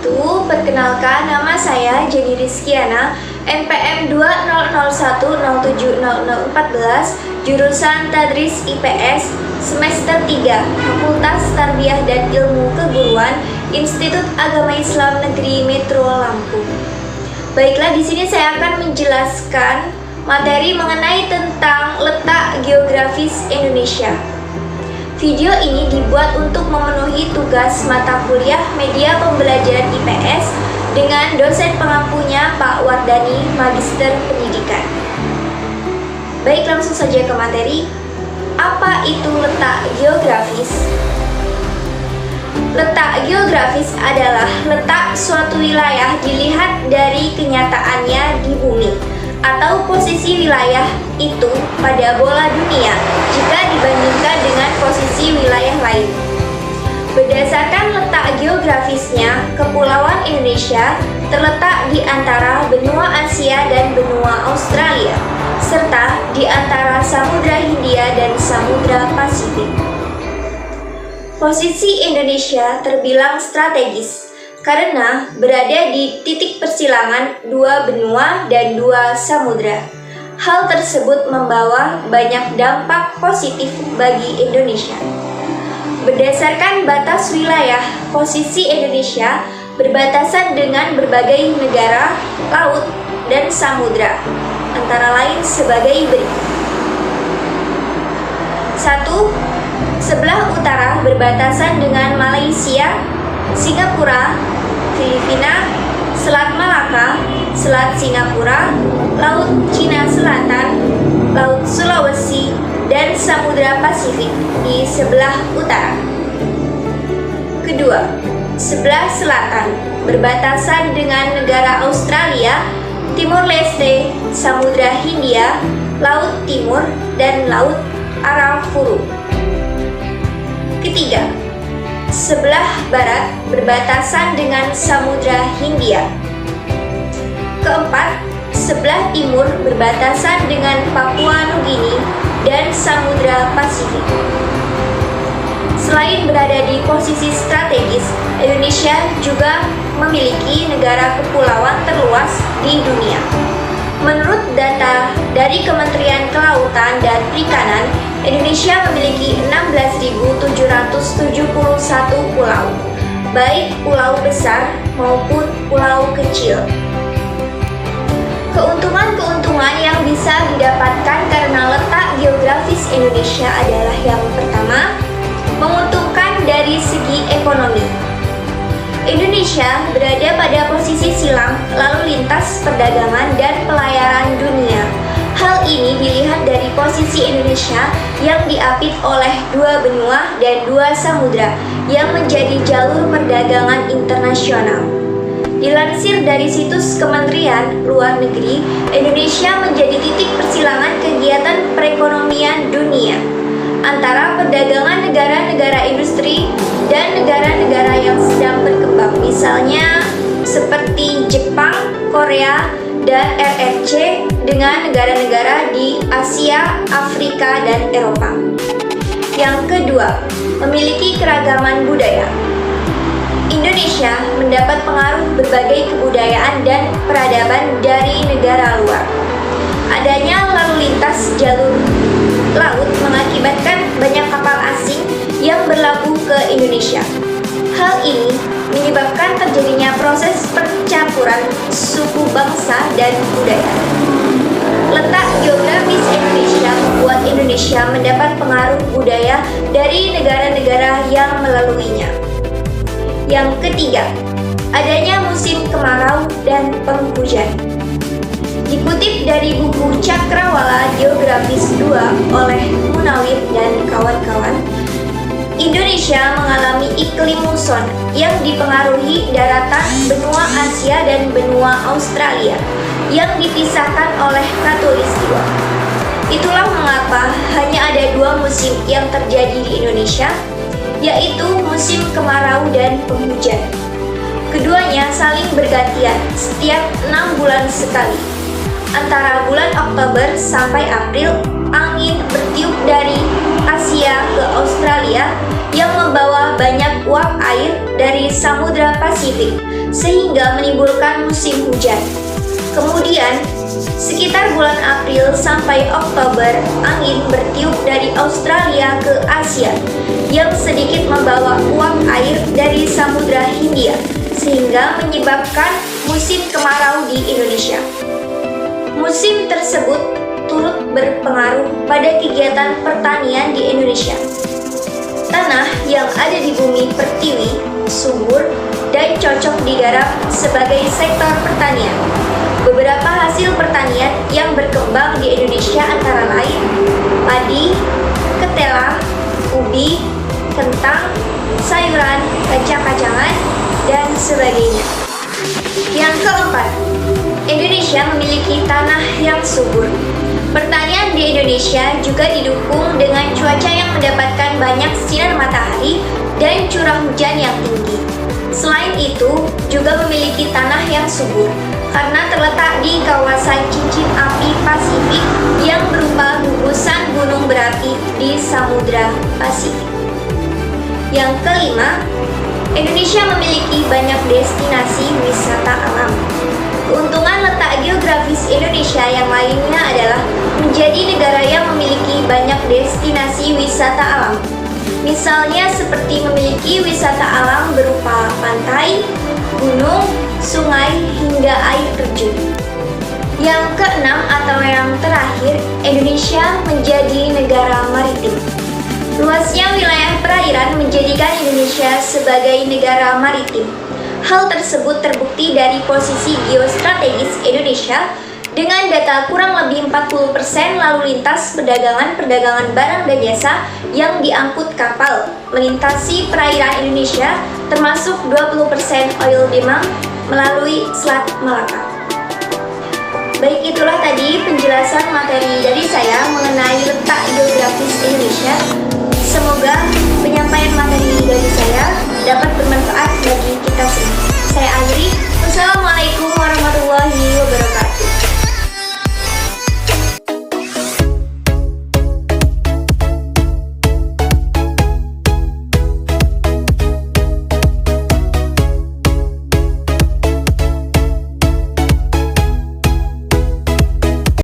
wabarakatuh. Perkenalkan, nama saya Jenny Rizkiana, NPM 2001070014, jurusan Tadris IPS, semester 3, Fakultas Tarbiyah dan Ilmu Keguruan, Institut Agama Islam Negeri Metro Lampung. Baiklah, di sini saya akan menjelaskan materi mengenai tentang letak geografis Indonesia. Video ini dibuat untuk memenuhi tugas mata kuliah media pembelajaran IPS dengan dosen pengampunya Pak Wardani, Magister Pendidikan. Baik, langsung saja ke materi. Apa itu letak geografis? Letak geografis adalah letak suatu wilayah dilihat dari kenyataannya di bumi atau posisi wilayah itu pada bola dunia jika dibandingkan dengan posisi wilayah lain. Berdasarkan letak geografisnya, Kepulauan Indonesia terletak di antara benua Asia dan benua Australia, serta di antara Samudra Hindia dan Samudra Pasifik. Posisi Indonesia terbilang strategis karena berada di titik persilangan dua benua dan dua samudra. Hal tersebut membawa banyak dampak positif bagi Indonesia. Berdasarkan batas wilayah, posisi Indonesia berbatasan dengan berbagai negara, laut, dan samudra, antara lain sebagai berikut. 1. Sebelah utara berbatasan dengan Malaysia, Singapura, Filipina, Selat Malaka, Selat Singapura, Laut Cina Selatan, Laut Sulawesi, dan Samudra Pasifik di sebelah utara. Kedua, sebelah selatan berbatasan dengan negara Australia, Timor Leste, Samudra Hindia, Laut Timur, dan Laut Arafuru. Ketiga, sebelah barat berbatasan dengan Samudra Hindia. Keempat, sebelah timur berbatasan dengan Papua Nugini dan Samudra Pasifik. Selain berada di posisi strategis, Indonesia juga memiliki negara kepulauan terluas di dunia. Menurut data dari Kementerian Kelautan dan Perikanan, Indonesia memiliki 16.771 pulau, baik pulau besar maupun pulau kecil. Keuntungan-keuntungan yang bisa didapatkan karena letak geografis Indonesia adalah yang pertama, menguntungkan dari segi ekonomi. Indonesia berada pada posisi silang lalu lintas perdagangan dan pelayaran dunia. Hal ini dilihat dari posisi Indonesia yang diapit oleh dua benua dan dua samudra yang menjadi jalur perdagangan internasional. Dilansir dari situs Kementerian Luar Negeri, Indonesia menjadi titik persilangan kegiatan perekonomian dunia antara perdagangan negara-negara industri dan negara-negara yang sedang berkembang, misalnya seperti Jepang, Korea, dan RRC dengan negara-negara di Asia, Afrika, dan Eropa. Yang kedua, memiliki keragaman budaya. Indonesia mendapat pengaruh berbagai kebudayaan dan peradaban dari negara luar. Adanya lalu lintas jalur laut mengakibatkan banyak kapal asing yang berlabuh ke Indonesia. Hal ini menyebabkan terjadinya proses percampuran suku bangsa dan budaya. Letak geografis Indonesia membuat Indonesia mendapat pengaruh budaya dari negara-negara yang melaluinya. Yang ketiga, adanya musim kemarau dan penghujan. Dikutip dari buku Cakrawala Geografis 2 oleh Munawir dan kawan-kawan, Indonesia mengalami iklim muson yang dipengaruhi daratan benua Asia dan benua Australia yang dipisahkan oleh khatulistiwa. Itulah mengapa hanya ada dua musim yang terjadi di Indonesia, yaitu musim kemarau dan penghujan. Keduanya saling bergantian setiap 6 bulan sekali. Antara bulan Oktober sampai April, angin bertiup dari Asia ke Australia yang membawa banyak uap air dari Samudra Pasifik sehingga menimbulkan musim hujan. Kemudian, sekitar bulan April sampai Oktober, angin bertiup dari Australia ke Asia yang sedikit membawa uap air dari Samudra Hindia sehingga menyebabkan musim kemarau di Indonesia. Musim tersebut turut berpengaruh pada kegiatan pertanian di Indonesia. Tanah yang ada di bumi pertiwi, subur, dan cocok digarap sebagai sektor pertanian. Beberapa hasil pertanian yang berkembang di Indonesia antara lain padi, ketela, ubi, kentang, sayuran, kacang-kacangan, dan sebagainya. Yang keempat, Indonesia memiliki tanah yang subur. Pertanian di Indonesia juga didukung dengan cuaca yang mendapatkan banyak sinar matahari dan curah hujan yang tinggi. Selain itu, juga memiliki tanah yang subur karena terletak di kawasan cincin api Pasifik yang berupa gugusan gunung berapi di Samudra Pasifik. Yang kelima, Indonesia memiliki banyak destinasi wisata alam. Keuntungan letak geografis Indonesia yang lainnya adalah menjadi negara yang memiliki banyak destinasi wisata alam. Misalnya seperti memiliki wisata alam berupa pantai, gunung, sungai, hingga air terjun. Yang keenam atau yang terakhir, Indonesia menjadi negara maritim. Luasnya wilayah perairan menjadikan Indonesia sebagai negara maritim. Hal tersebut terbukti dari posisi geostrategis Indonesia dengan data kurang lebih 40% lalu lintas perdagangan barang dan jasa yang diangkut kapal melintasi perairan Indonesia, termasuk 20% oil demand melalui Selat Malaka. Baik, itulah tadi penjelasan materi dari saya mengenai letak geografis Indonesia. Semoga penyampaian materi dari saya dapat bermanfaat bagi kita semua. Saya akhiri. Wassalamualaikum warahmatullahi wabarakatuh.